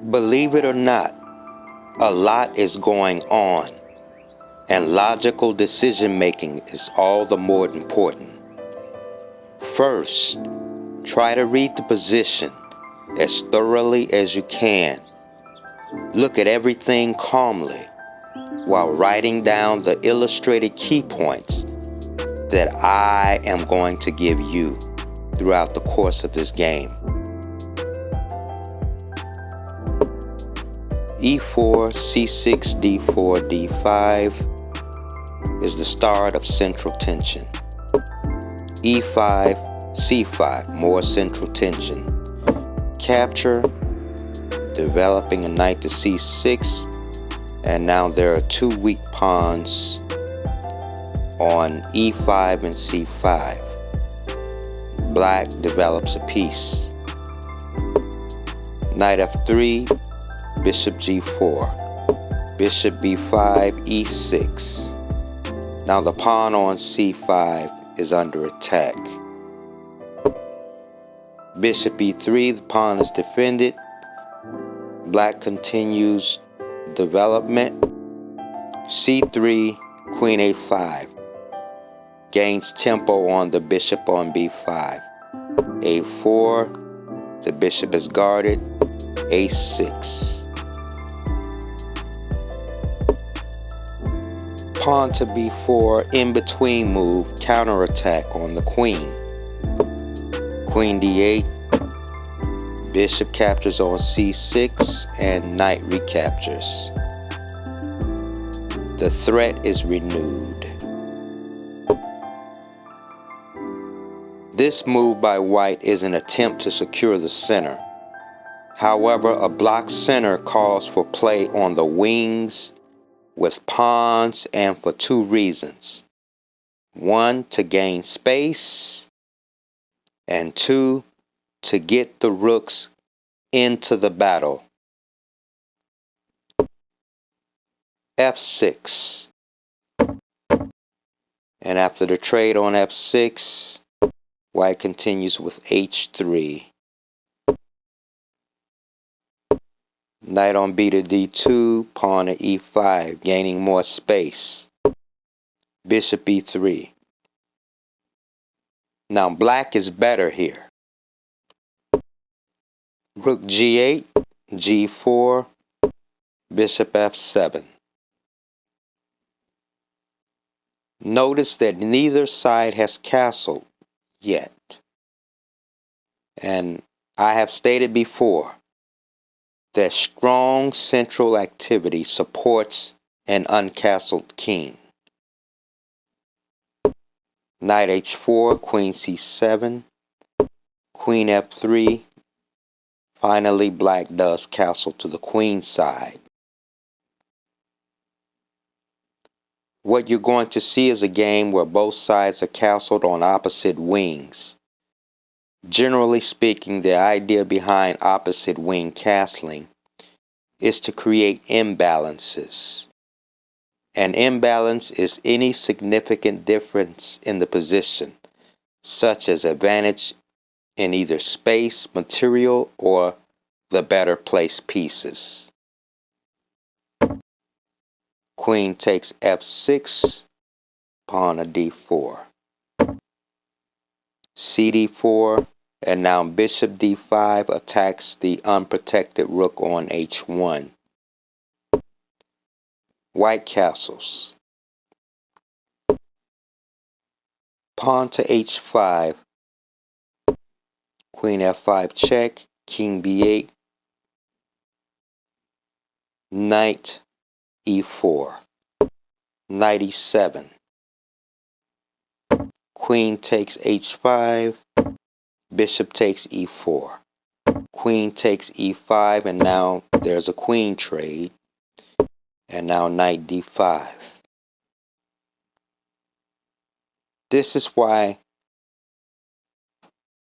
Believe it or not, a lot is going on, and logical decision making is all the more important. First, try to read the position as thoroughly as you can. Look at everything calmly while writing down the illustrated key points that I am going to give you throughout the course of this game. E4, C6, D4, D5 is the start of central tension. E5, C5, more central tension. Capture, developing a knight to C6, and now there are two weak pawns on E5 and C5. Black develops a piece. Knight F3, Bishop G4, Bishop B5, E6. Now the pawn on C5 is under attack. Bishop E3, the pawn is defended. Black continues development. C3, Queen A5. Gains tempo on the bishop on B5. A4, the bishop is guarded. A6. Pawn to B4, in between move, counterattack on the queen. Queen D8, bishop captures on C6, and knight recaptures. The threat is renewed. This move by white is an attempt to secure the center. However, a blocked center calls for play on the wings with pawns, and for two reasons. One, to gain space, and two, to get the rooks into the battle. F6. And after the trade on F6, white continues with H3. Knight on B to D2, pawn to E5, gaining more space. Bishop E3. Now black is better here. Rook G8, G4, Bishop F7. Notice that neither side has castled yet. And I have stated before that strong central activity supports an uncastled king. Knight H4, Queen C7, Queen F3. Finally, black does castle to the queen side. What you're going to see is a game where both sides are castled on opposite wings. Generally speaking, the idea behind opposite wing castling is to create imbalances. An imbalance is any significant difference in the position, such as advantage in either space, material, or the better placed pieces. Queen takes F6, pawn to D4. CD4, and now bishop D5 attacks the unprotected rook on H1. White castles. Pawn to H5. Queen F5 check, King B8. Knight E4. Knight E7. Queen takes H5. Bishop takes E4. Queen takes E5, and now there's a queen trade. And now Knight D5. This is why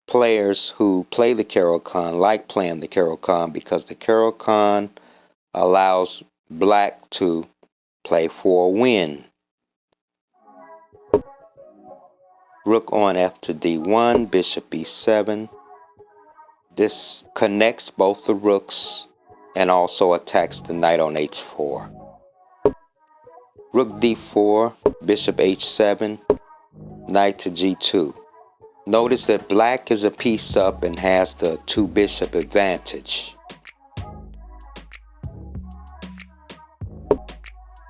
players who play the Caro-Kann like playing the Caro-Kann, because the Caro-Kann allows black to play for a win. Rook on F to D1, Bishop E7. This connects both the rooks and also attacks the knight on h4. Rook d4, bishop h7, knight to g2. Notice that black is a piece up and has the 2 bishop advantage.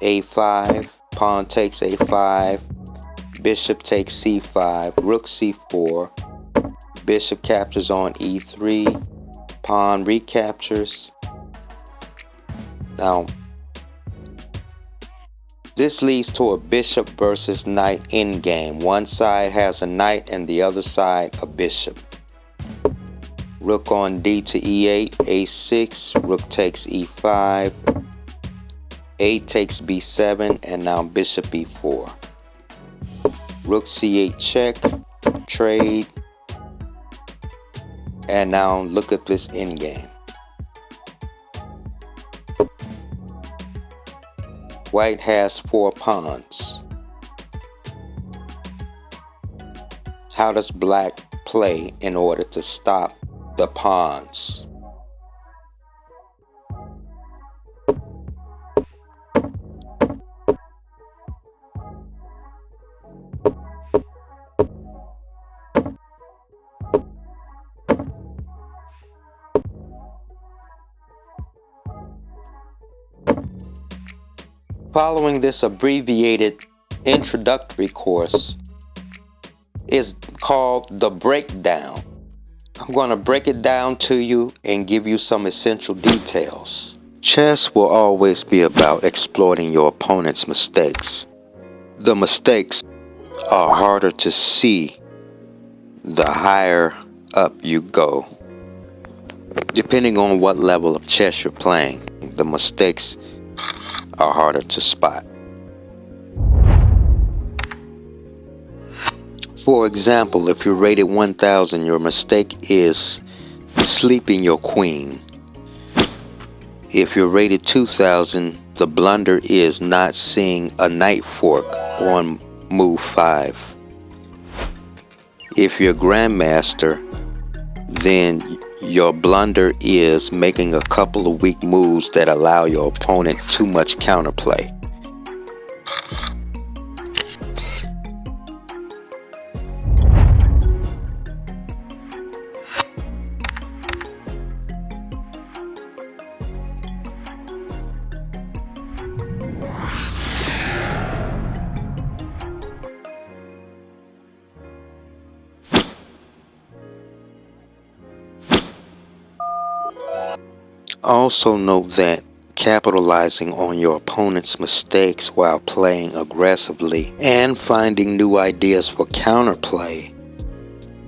a5, pawn takes a5, bishop takes c5, rook c4, bishop captures on e3, pawn recaptures. Now, this leads to a bishop versus knight endgame. One side has a knight and the other side a bishop. Rook on d to e8, a6, rook takes e5, a takes b7, and now bishop e4. Rook c8 check, trade, and now look at this endgame. White has 4 pawns. How does black play in order to stop the pawns? Following this abbreviated introductory course is called the breakdown. I'm going to break it down to you and give you some essential details. Chess will always be about exploiting your opponent's mistakes. The mistakes are harder to see the higher up you go. Depending on what level of chess you're playing, the mistakes are harder to spot. For example, if you're rated 1000, your mistake is sleeping your queen. If you're rated 2000, the blunder is not seeing a knight fork on move 5. If you're grandmaster, then your blunder is making a couple of weak moves that allow your opponent too much counterplay. Also note that capitalizing on your opponent's mistakes while playing aggressively and finding new ideas for counterplay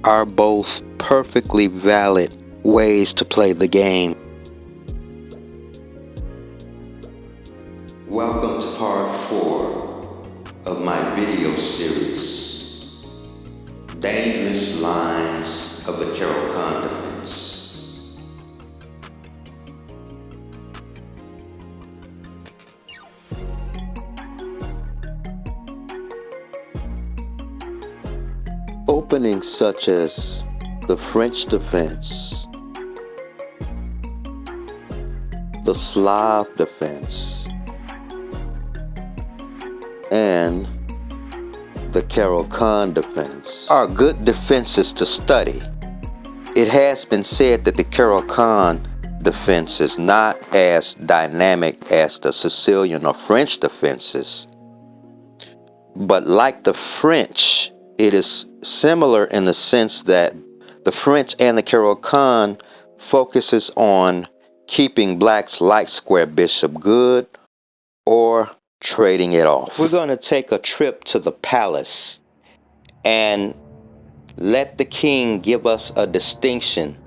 are both perfectly valid ways to play the game. Welcome to part 4 of my video series, Dangerous Lines of the Caro-Kann Defense. Openings such as the French defense, the Slav defense, and the Caro-Kann defense are good defenses to study. It has been said that the Caro-Kann defense is not as dynamic as the Sicilian or French defenses, but like the French, it is similar in the sense that the French and the Caro-Kann focuses on keeping black's light square bishop good or trading it off. We're going to take a trip to the palace and let the king give us a distinction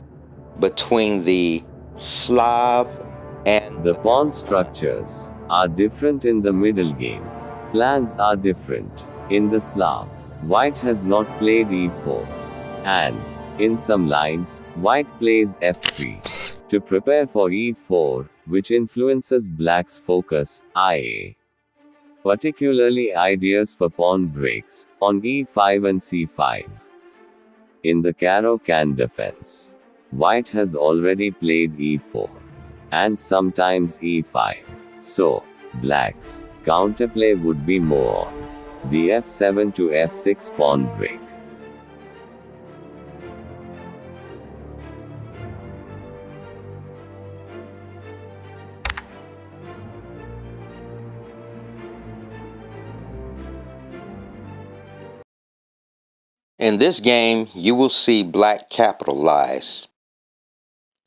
between the Slav and the pawn structures are different in the middle game. Plans are different. In the Slav, white has not played e4, and in some lines, white plays f3 to prepare for e4, which influences black's focus, IA. Particularly ideas for pawn breaks on e5 and c5. In the Caro-Kann defense, white has already played e4. and sometimes e5. So, black's counterplay would be more the f7 to f6 pawn break. In this game, you will see black capitalize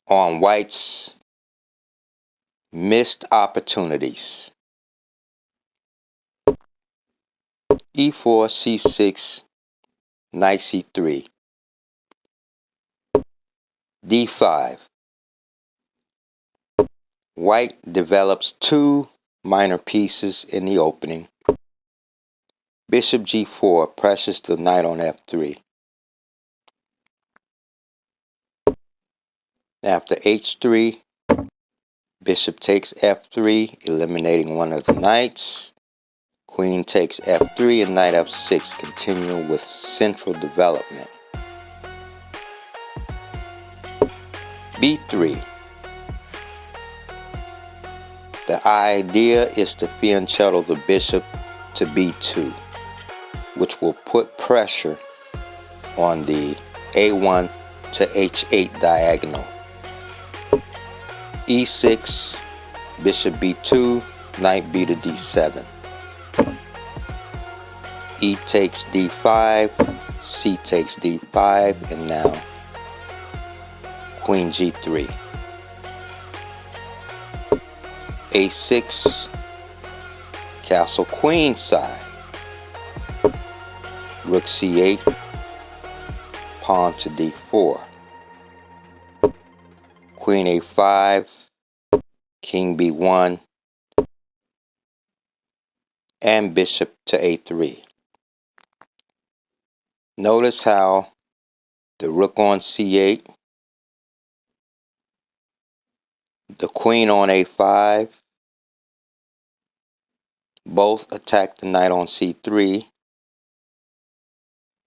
on white's missed opportunities. e4, c6, knight c3, d5. White develops two minor pieces in the opening. Bishop g4 presses the knight on f3. After h3, bishop takes f3, eliminating one of the knights. Queen takes f3 and knight f6 continue with central development. b3. The idea is to fianchetto the bishop to b2, which will put pressure on the a1 to h8 diagonal. e6, bishop b2, knight b to d7. E takes d5, c takes d5, and now queen g3. a6, castle queen side. Rook c8, pawn to d4. Queen a5, king b1, and bishop to a3. Notice how the rook on c8, the queen on a5, both attack the knight on c3.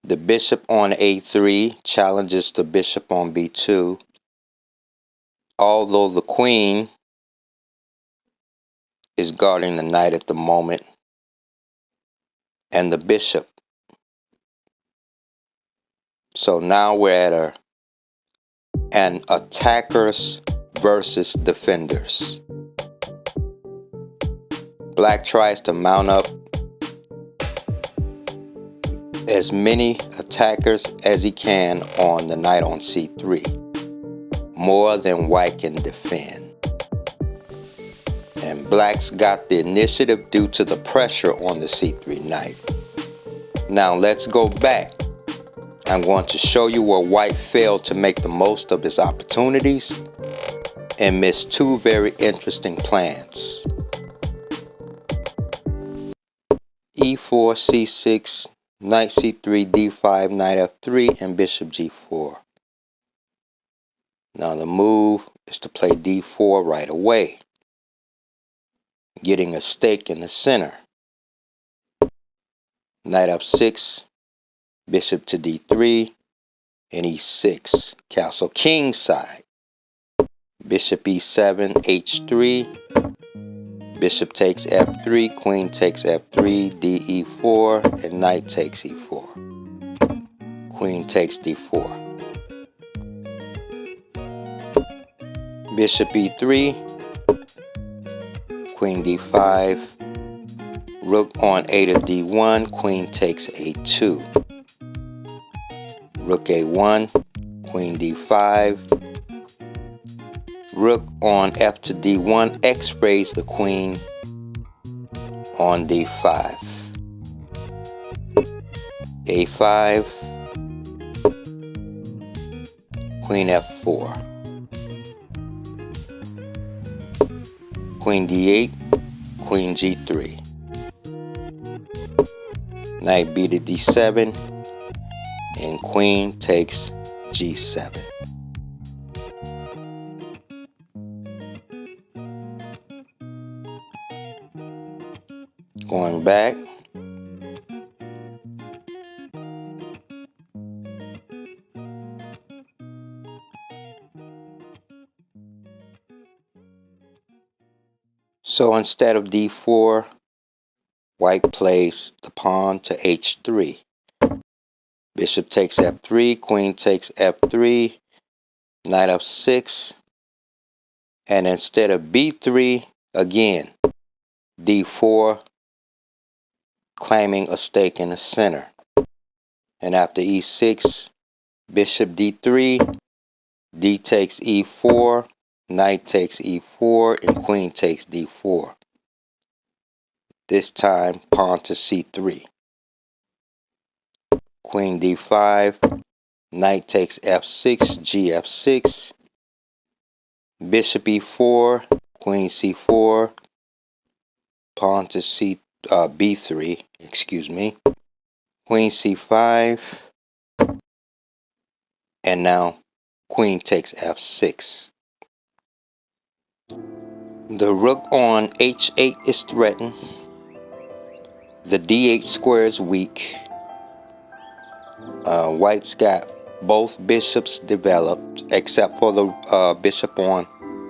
The bishop on a3 challenges the bishop on b2, although the queen is guarding the knight at the moment, and the bishop. So now we're at an attackers versus defenders. Black tries to mount up as many attackers as he can on the knight on c3, more than white can defend. And black's got the initiative due to the pressure on the c3 knight. Now let's go back. I'm going to show you where white failed to make the most of his opportunities and missed two very interesting plans. e4, c6, knight c3, d5, knight f3, and bishop g4. Now the move is to play d4 right away, getting a stake in the center. Knight f6, bishop to d3, and e6, castle king side. Bishop e7, h3, bishop takes f3, queen takes f3, d e4, and knight takes e4. Queen takes d4. Bishop e3, queen d5, rook on a to d1, queen takes a2. Rook a1, queen d5, rook on f to d1, x-rays the queen on d5. a5, queen f4. Queen d8, queen g3. Knight b to d7, and queen takes g7. Going back. So instead of d4, white plays the pawn to h3. Bishop takes f3, queen takes f3, knight f6, and instead of b3, again, d4, claiming a stake in the center. And after e6, bishop d3, d takes e4, knight takes e4, and queen takes d4. This time, pawn to c3. Queen d5, knight takes f6, gf6, bishop e4, queen c4, pawn to b3, excuse me, queen c5, and now queen takes f6. The rook on h8 is threatened. The d8 square is weak. White's got both bishops developed, except for the bishop on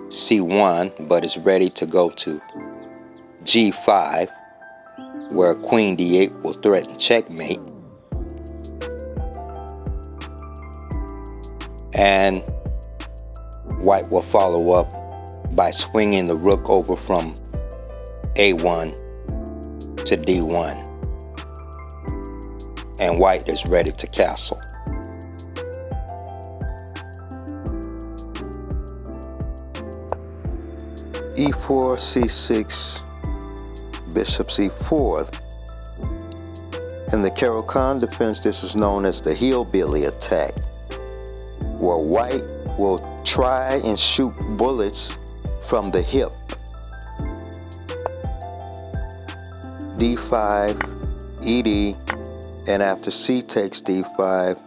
c1, but is ready to go to g5, where queen d8 will threaten checkmate. And white will follow up by swinging the rook over from a1 to d1. And white is ready to castle. e4, c6, bishop c4. In the Caro-Kann defense, this is known as the hillbilly attack, where white will try and shoot bullets from the hip. d5, ed, and after c takes d5,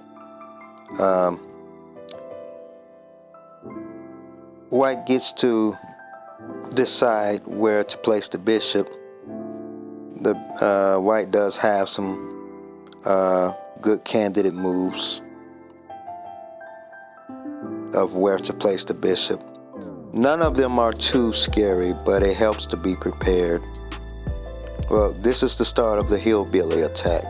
white gets to decide where to place the bishop. The white does have some good candidate moves of where to place the bishop. None of them are too scary, but it helps to be prepared. Well, this is the start of the hillbilly attack.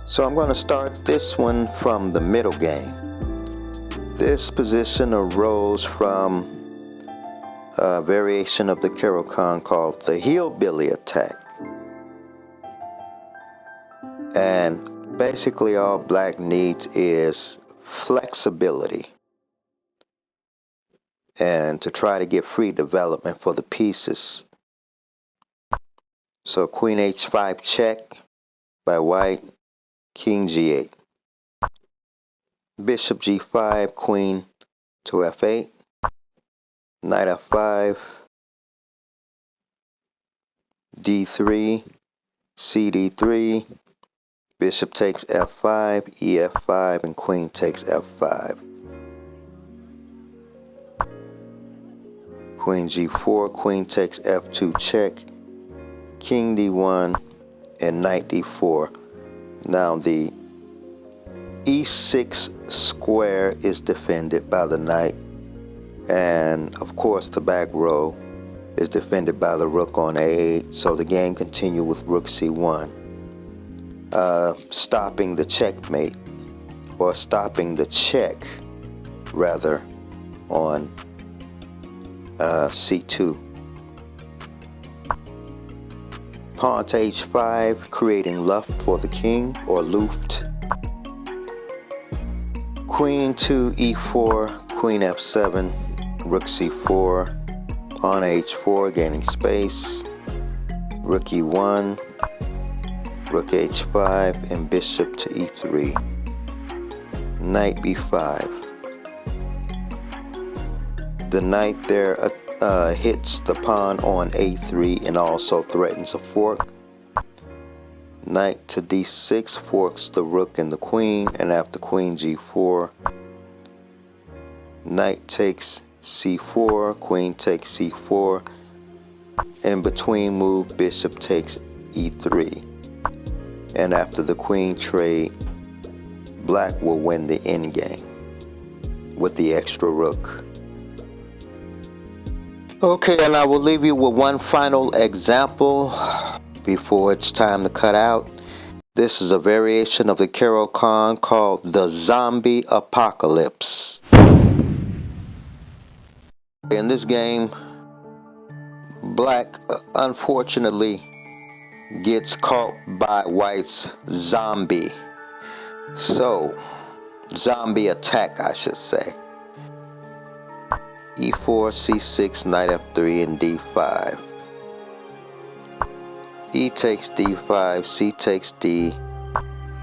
So I'm going to start this one from the middle game. This position arose from a variation of the Caro-Kann called the hillbilly attack. And basically all black needs is flexibility and to try to get free development for the pieces. So queen h5 check by white, king g8, bishop g5, queen to f8, knight f5, d3, cd3, bishop takes f5, ef5, and queen takes f5. Queen g4, queen takes f2 check, king d1, and knight d4. Now the e6 square is defended by the knight, and of course the back row is defended by the rook on a8, so the game continues with rook c1, stopping the checkmate, or stopping the check rather, on c2. Pawn to h5, creating luft for the king, or luft. Queen to e4, queen f7, rook c4, pawn h4, gaining space, rook e1, rook h5, and bishop to e3, knight b5. The knight there hits the pawn on a3 and also threatens a fork. Knight to d6 forks the rook and the queen, and after queen g4, knight takes c4, queen takes c4, in between move bishop takes e3, and after the queen trade, black will win the endgame with the extra rook. Okay, and I will leave you with one final example before it's time to cut out. This is a variation of the Caro-Kann called the Zombie Apocalypse. In this game, black unfortunately gets caught by white's zombie. So, zombie attack, I should say. E4, C6, knight F3, and D5. E takes D5, C takes D,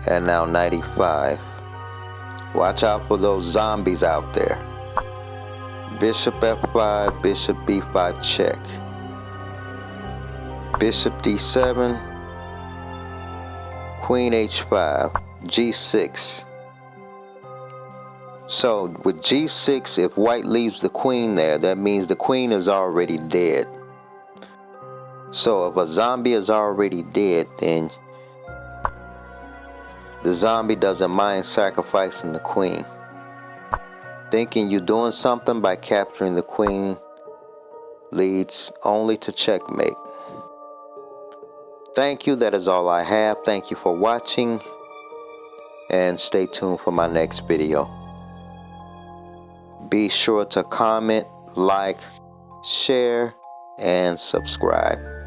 and now knight E5. Watch out for those zombies out there. Bishop F5, Bishop B5 check. Bishop D7, Queen H5, G6. So with G6, if white leaves the queen there, that means the queen is already dead. So if a zombie is already dead, then the zombie doesn't mind sacrificing the queen. Thinking you're doing something by capturing the queen leads only to checkmate. Thank you, that is all I have. Thank you for watching, and stay tuned for my next video. Be sure to comment, like, share, and subscribe.